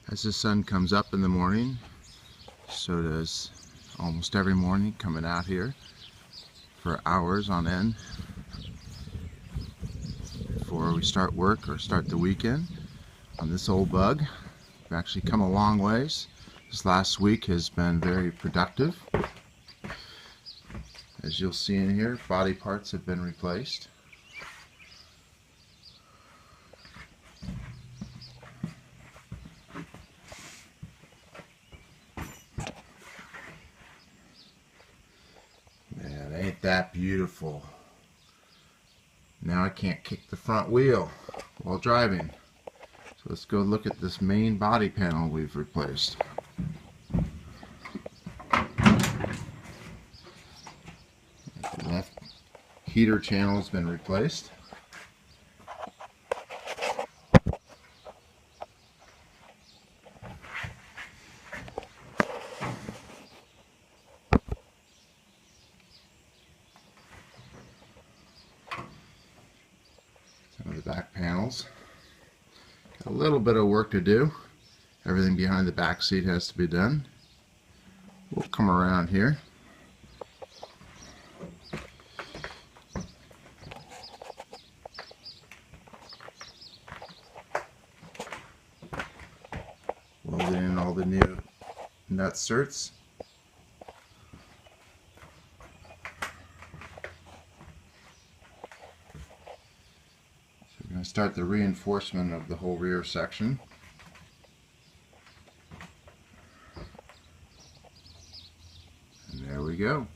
As the sun comes up in the morning, so does almost every morning coming out here for hours on end before we start work or start the weekend on this old bug. We've actually come a long ways. This last week has been very productive. As you'll see in here, body parts have been replaced. Man, ain't that beautiful. Now I can't kick the front wheel while driving. So let's go look at this main body panel we've replaced. The left heater channel has been replaced. Some of the back panels. Got a little bit of work to do. Everything behind the back seat has to be done. We'll come around here. Welding in all the new nut certs. We're going to start the reinforcement of the whole rear section. And there we go.